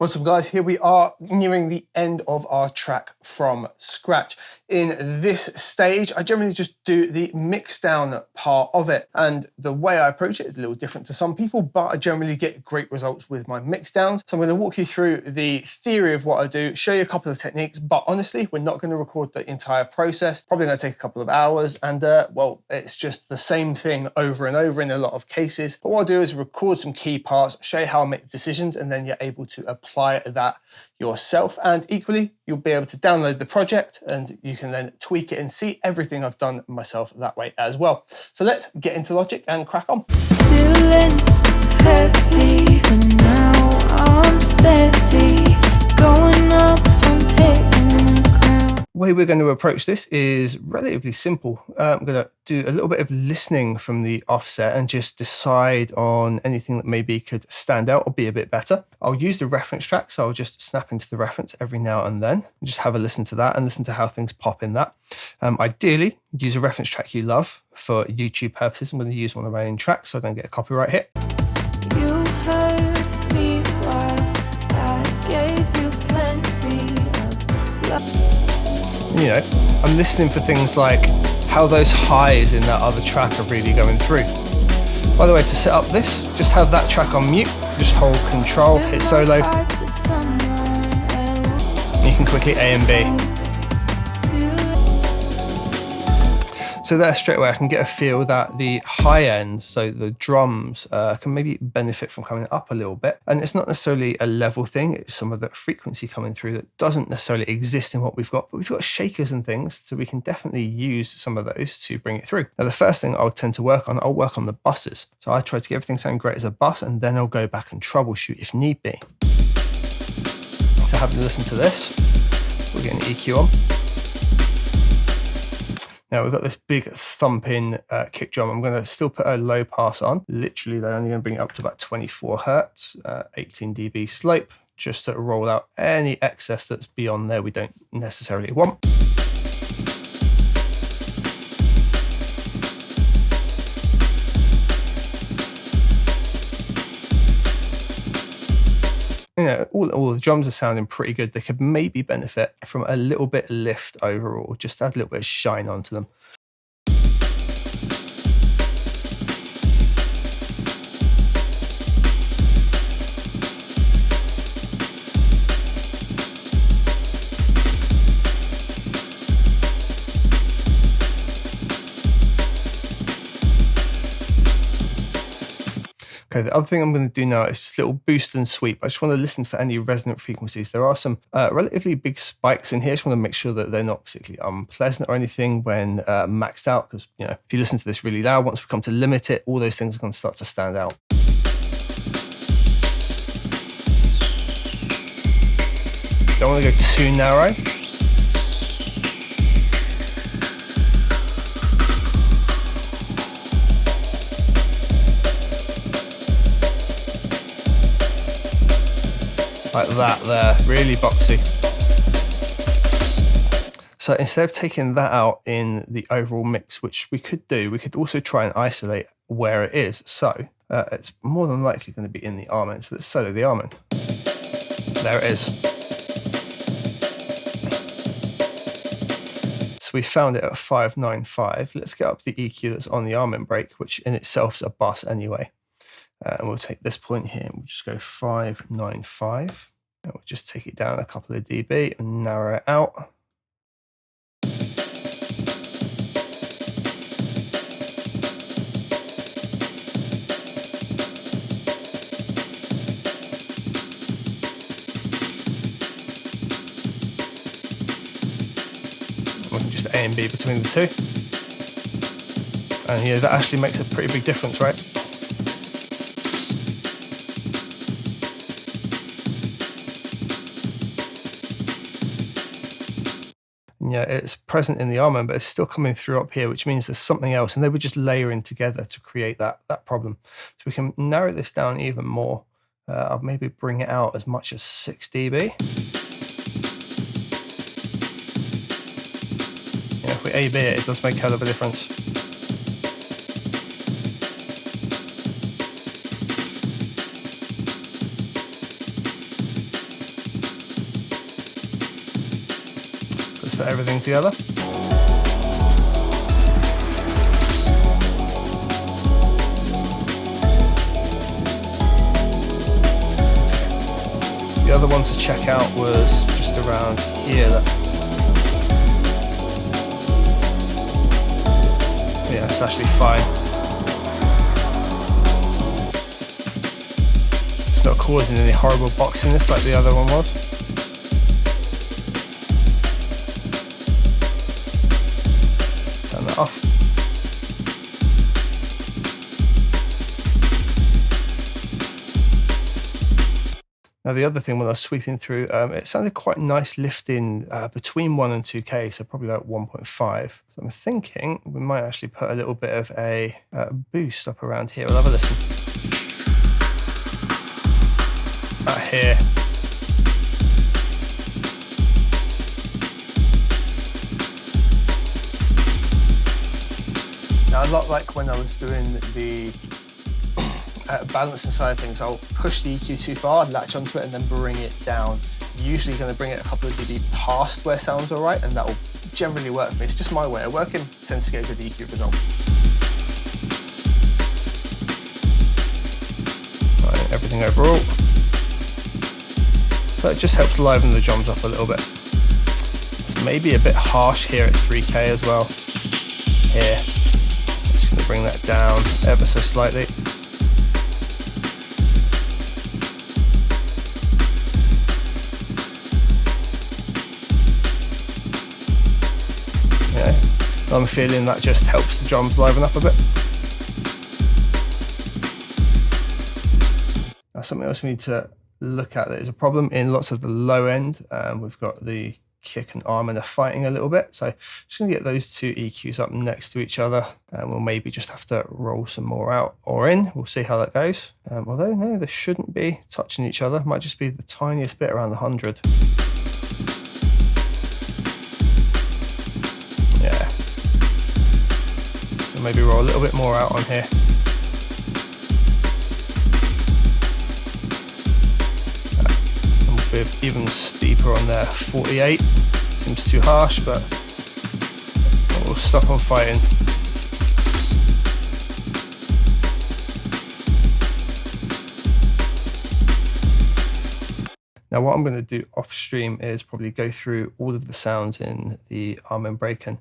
What's up guys, here we are nearing the end of our track from scratch. In this stage, I generally just do the mix down part of it, and the way I approach it is a little different to some people, but I generally get great results with my mix downs. So I'm going to walk you through the theory of what I do, show you a couple of techniques, but honestly, we're not going to record the entire process. Probably going to take a couple of hours, and well, it's just the same thing over and over in a lot of cases. But what I'll do is record some key parts, show you how I make decisions, and then you're able to apply that yourself. And equally, you'll be able to download the project and you can then tweak it and see everything I've done myself that way as well. So let's get into Logic and crack on. Feeling heavy, but now I'm steady, going up from hitting the ground. The way we're going to approach this is relatively simple. I'm going to do a little bit of listening from the offset and just decide on anything that maybe could stand out or be a bit better. I'll use the reference track, so I'll just snap into the reference every now and then and just have a listen to that and listen to how things pop in that. Ideally, use a reference track you love. For YouTube purposes, I'm going to use one of my own tracks so I don't get a copyright hit. You heard me while I gave you plenty of love. You know, I'm listening for things like how those highs in that other track are really going through. By the way, to set up this, just have that track on mute, just hold Control, hit solo, and you can quickly A and B. So there straight away I can get a feel that the high end, so the drums, can maybe benefit from coming up a little bit. And it's not necessarily a level thing, it's some of the frequency coming through that doesn't necessarily exist in what we've got, but we've got shakers and things, so we can definitely use some of those to bring it through. Now the first thing I'll tend to work on, I'll work on the buses. So I try to get everything sound great as a bus, and then I'll go back and troubleshoot if need be. So having to listen to this, we're getting EQ on. Now we've got this big thumping kick drum. I'm going to still put a low pass on. Literally, they're only going to bring it up to about 24 hertz, 18 dB slope, just to roll out any excess that's beyond there we don't necessarily want. You know, all the drums are sounding pretty good. They could maybe benefit from a little bit of lift overall, just add a little bit of shine onto them. Okay, the other thing I'm going to do now is just a little boost and sweep. I just want to listen for any resonant frequencies. There are some relatively big spikes in here. I just want to make sure that they're not particularly unpleasant or anything when maxed out, because you know, if you listen to this really loud, once we come to limit it, all those things are going to start to stand out. Don't want to go too narrow. Like that there, really boxy. So instead of taking that out in the overall mix, which we could do, we could also try and isolate where it is. So it's more than likely going to be in the arm end. So let's solo the arm end. There it is. So we found it at 595. Let's get up the EQ that's on the arm end break, which in itself is a bus anyway. And we'll take this point here and we'll just go 595. And we'll just take it down a couple of dB and narrow it out. We can just A and B between the two. And yeah, that actually makes a pretty big difference, right? Yeah, it's present in the arm end, but it's still coming through up here, which means there's something else, and they were just layering together to create that problem. So we can narrow this down even more. I'll maybe bring it out as much as 6 dB. Yeah, if we A-B it, it does make a hell of a difference. Let's put everything together. The other one to check out was just around here. Yeah, it's actually fine. It's not causing any horrible boxiness like the other one was. Turn that off. Now the other thing when I was sweeping through, it sounded quite nice lifting between 1 and 2K, so probably like 1.5. So I'm thinking we might actually put a little bit of a boost up around here. We'll have a listen. About here. Now a lot like when I was doing the balancing side of things, I'll push the EQ too far, latch onto it and then bring it down. Usually going to bring it a couple of dB past where it sounds alright, and that will generally work for me. It's just my way of working, tends to get a good EQ result. Right, everything overall. But it just helps liven the drums up a little bit. It's maybe a bit harsh here at 3K as well. Here. I'm just going to bring that down ever so slightly. I'm feeling that just helps the drums liven up a bit. Now something else we need to look at that is a problem in lots of the low end. We've got the kick and arm and they're fighting a little bit. So just gonna get those two EQs up next to each other, and we'll maybe just have to roll some more out or in. We'll see how that goes. Although no, they shouldn't be touching each other. Might just be the tiniest bit around the 100. Yeah. So maybe roll a little bit more out on here. Even steeper on there, 48. Seems too harsh, but we'll stop on fighting. Now what I'm going to do off stream is probably go through all of the sounds in the arm and break and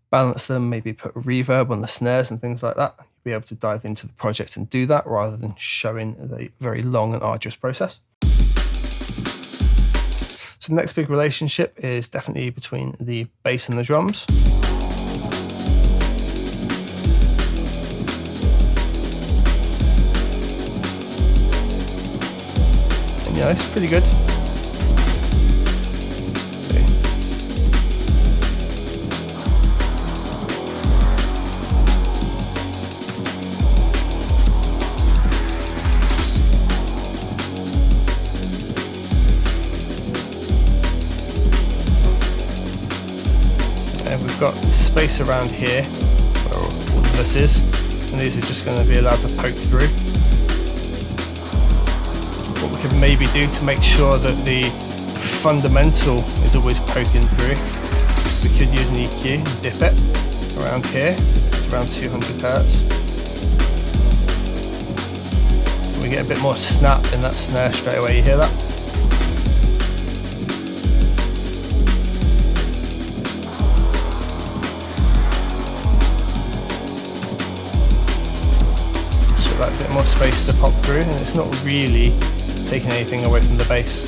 balance them, maybe put reverb on the snares and things like that. You'll be able to dive into the project and do that rather than showing the very long and arduous process. So the next big relationship is definitely between the bass and the drums. And yeah, it's pretty good. We've got space around here where all of this is, and these are just going to be allowed to poke through. What we could maybe do to make sure that the fundamental is always poking through, we could use an EQ and dip it around here, it's around 200 Hertz. And we get a bit more snap in that snare straight away, you hear that? That bit more space to pop through, and it's not really taking anything away from the bass.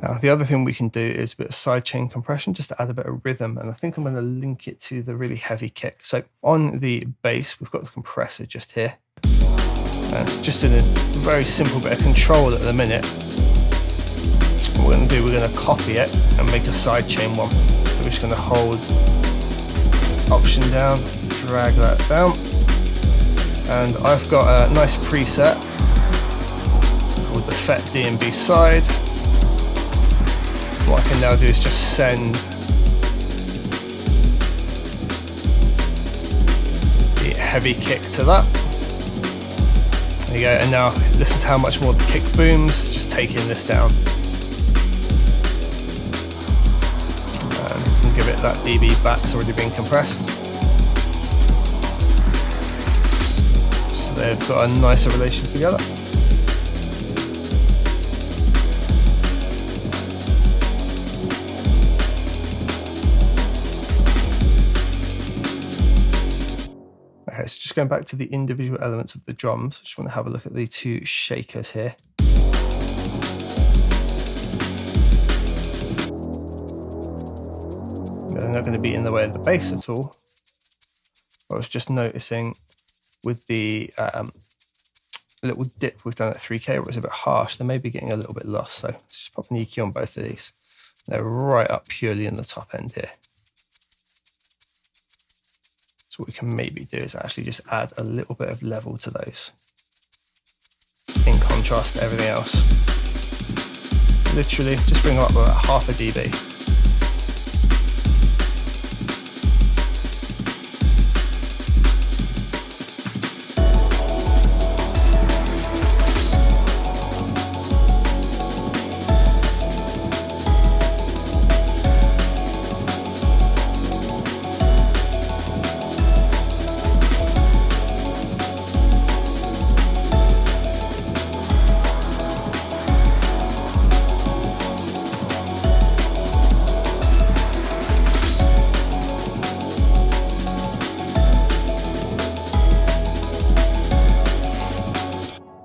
Now the other thing we can do is a bit of sidechain compression just to add a bit of rhythm, and I think I'm going to link it to the really heavy kick. So on the bass we've got the compressor just here, and just in a very simple bit of control at the minute. What we're going to do, we're going to copy it and make a sidechain one. So we're just going to hold option down, drag that down, and I've got a nice preset called the FET D&B side. What I can now do is just send the heavy kick to that, There you go, and now listen to how much more the kick booms, just taking this down. And you can give it that dB back, it's already been compressed. So they've got a nicer relation together. Okay, so just going back to the individual elements of the drums, I just want to have a look at the two shakers here. They're not going to be in the way of the bass at all. I was just noticing with the little dip we've done at 3K where it's a bit harsh, they may be getting a little bit lost. So let's just pop an EQ on both of these. They're right up purely in the top end here. So what we can maybe do is actually just add a little bit of level to those in contrast to everything else. Literally just bring them up about half a dB.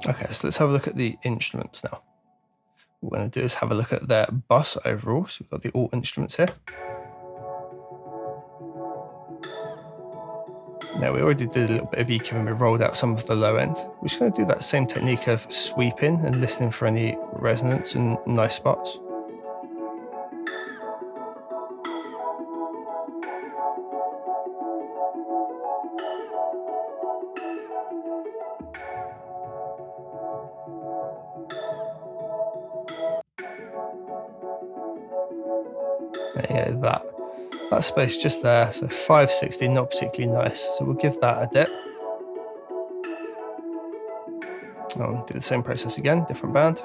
Okay, so let's have a look at the instruments now. What we're going to do is have a look at their bus overall. So we've got the all instruments here. Now we already did a little bit of EQ when we rolled out some of the low end. We're just going to do that same technique of sweeping and listening for any resonance and nice spots. There you go, that space just there, so 560, not particularly nice, so we'll give that a dip. I'll do the same process again, different band.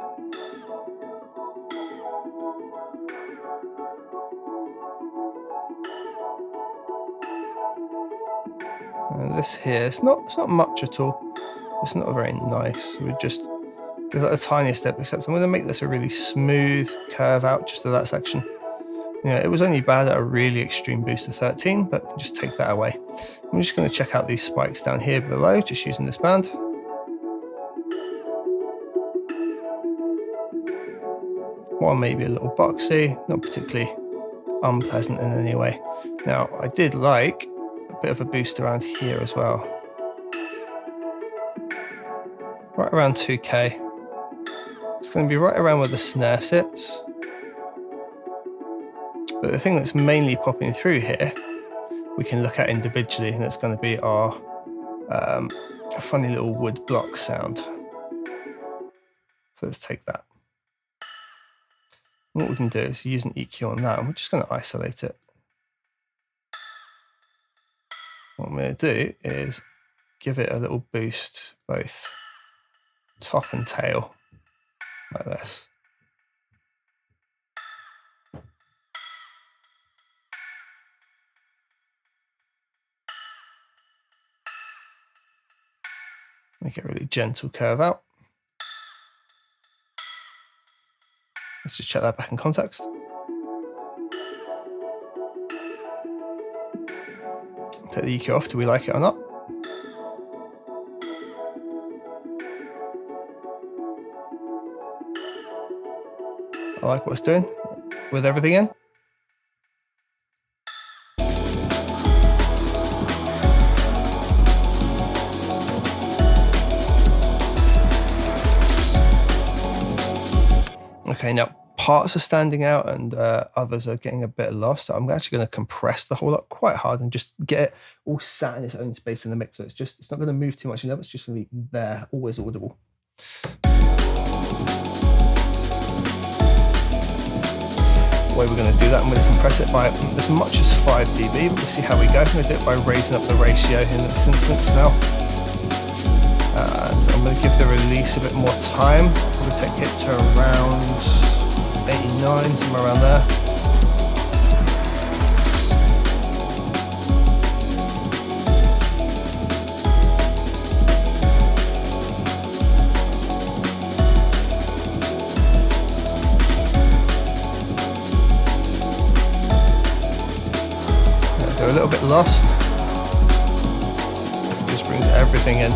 And this here, it's not much at all. It's not very nice, so we just give that a tiny step, except I'm going to make this a really smooth curve out just to that section. You know, it was only bad at a really extreme boost of 13, but just take that away. I'm just going to check out these spikes down here below, just using this band. One maybe a little boxy, not particularly unpleasant in any way. Now, I did like a bit of a boost around here as well. Right around 2K. It's going to be right around where the snare sits. But the thing that's mainly popping through here, we can look at individually, and it's going to be our funny little wood block sound. So let's take that. And what we can do is use an EQ on that, and we're just going to isolate it. What I'm going to do is give it a little boost, both top and tail, like this. Make it a really gentle curve out. Let's just check that back in context. Take the EQ off, do we like it or not? I like what it's doing with everything in. Okay, now parts are standing out and others are getting a bit lost. So I'm actually going to compress the whole lot quite hard and just get it all sat in its own space in the mix. So it's not going to move too much in level. It's just going to be there, always audible. The way we're going to do that, I'm going to compress it by as much as 5 dB. But we'll see how we go. I'm going to do it by raising up the ratio in this instance now. And I'm going to give the release a bit more time. We'll take it to around 89, somewhere around there. They're a little bit lost. Just brings everything in.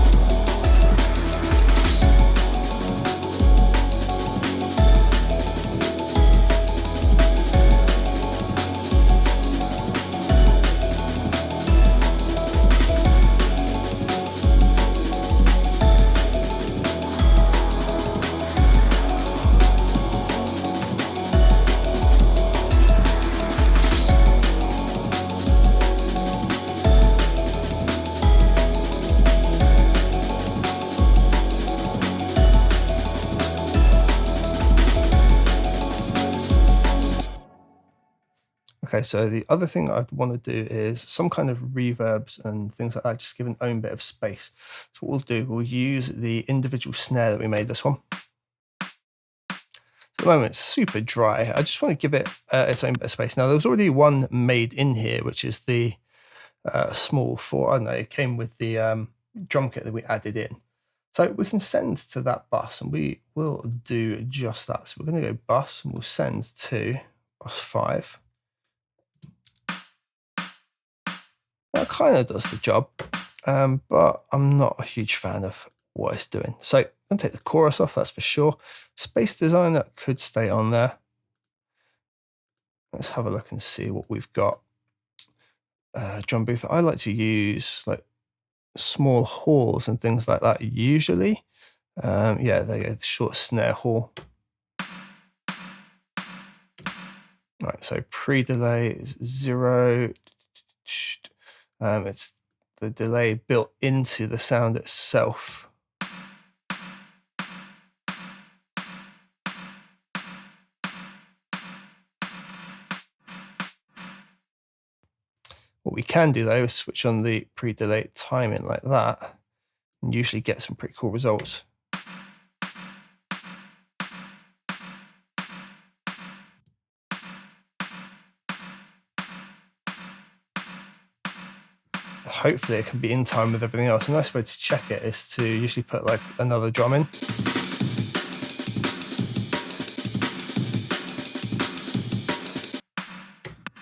Okay, so the other thing I'd want to do is some kind of reverbs and things like that, just give an own bit of space. So what we'll do, we'll use the individual snare that we made this one. So at the moment it's super dry. I just want to give it its own bit of space. Now there was already one made in here, which is the small 4, I don't know, it came with the drum kit that we added in. So we can send to that bus and we will do just that. So we're going to go bus and we'll send to bus 5. That kind of does the job, but I'm not a huge fan of what it's doing. So I'm going to take the chorus off, that's for sure. Space designer could stay on there. Let's have a look and see what we've got. Drum booth, I like to use like small halls and things like that usually. Yeah, there you go, the short snare hall. Right, so pre-delay is 0. It's the delay built into the sound itself. What we can do though is switch on the pre-delay timing like that and usually get some pretty cool results. Hopefully it can be in time with everything else. A nice way to check it is to usually put like another drum in.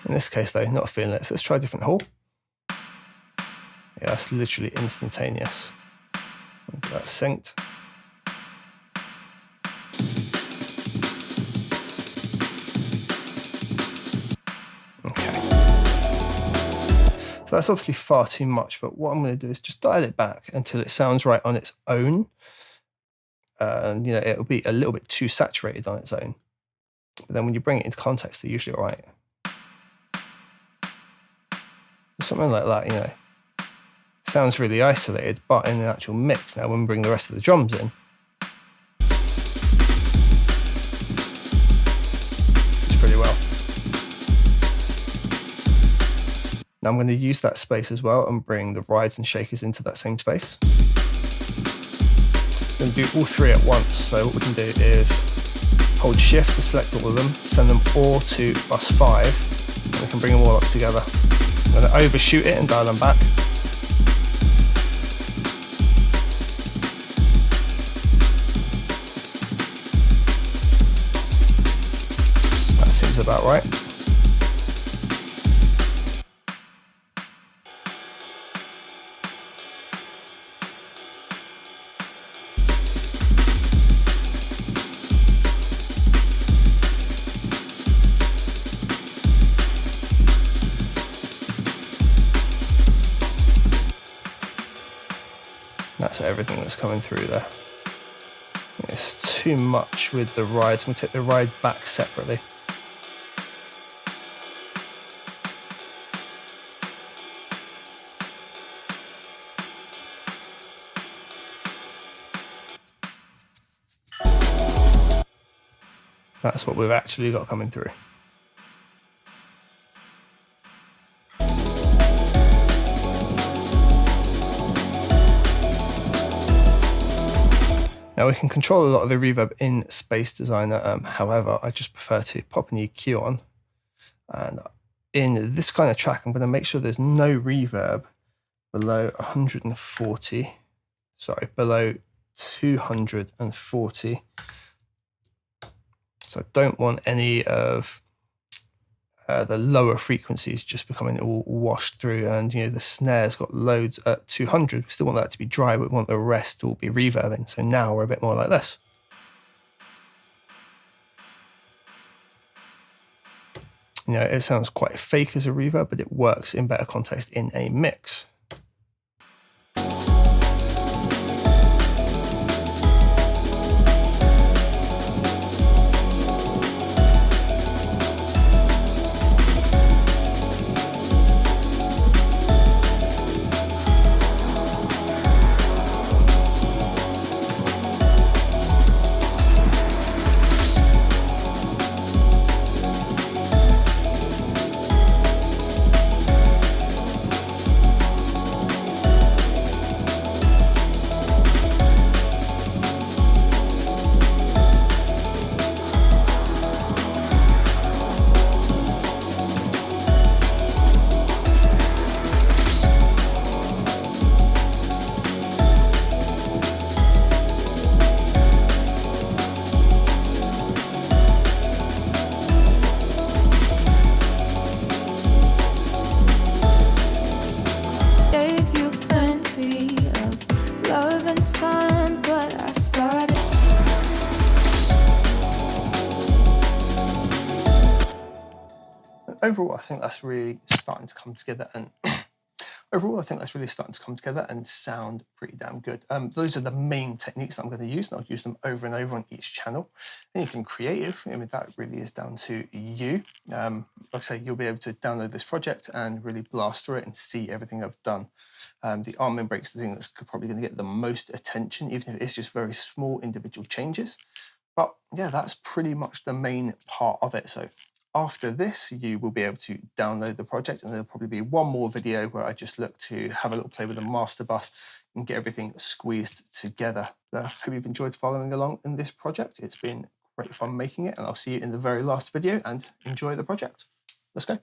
In this case though, not feeling it, so let's try a different hall. Yeah, that's literally instantaneous. That's synced. So that's obviously far too much, but what I'm going to do is just dial it back until it sounds right on its own. And you know, it'll be a little bit too saturated on its own. But then when you bring it into context, they're usually all right. Something like that, you know, sounds really isolated, but in an actual mix, now when we bring the rest of the drums in, it's pretty well. Now I'm going to use that space as well and bring the rides and shakers into that same space. I'm going to do all 3 at once. So what we can do is hold shift to select all of them, send them all to bus 5, and we can bring them all up together. I'm going to overshoot it and dial them back. That seems about right. That's everything that's coming through there. It's too much with the rides. We'll take the ride back separately. That's what we've actually got coming through. Now we can control a lot of the reverb in Space Designer. However, I just prefer to pop an EQ on. And in this kind of track, I'm going to make sure there's no reverb below 140. Sorry, below 240. So I don't want any of the lower frequencies just becoming all washed through, and the snare's got loads at 200. We still want that to be dry, but we want the rest to all be reverbing. So now we're a bit more like this. It sounds quite fake as a reverb, but it works in better context in a mix. Overall, I think that's really starting to come together, and sound pretty damn good. Those are the main techniques that I'm going to use, and I'll use them over and over on each channel. Anything creative, that really is down to you. Like I say, you'll be able to download this project and really blast through it and see everything I've done. The arm in break's the thing that's probably going to get the most attention, even if it's just very small individual changes. But yeah, that's pretty much the main part of it. So after this, you will be able to download the project, and there'll probably be one more video where I just look to have a little play with the master bus and get everything squeezed together. I hope you've enjoyed following along in this project. It's been great fun making it, and I'll see you in the very last video, and enjoy the project. Let's go.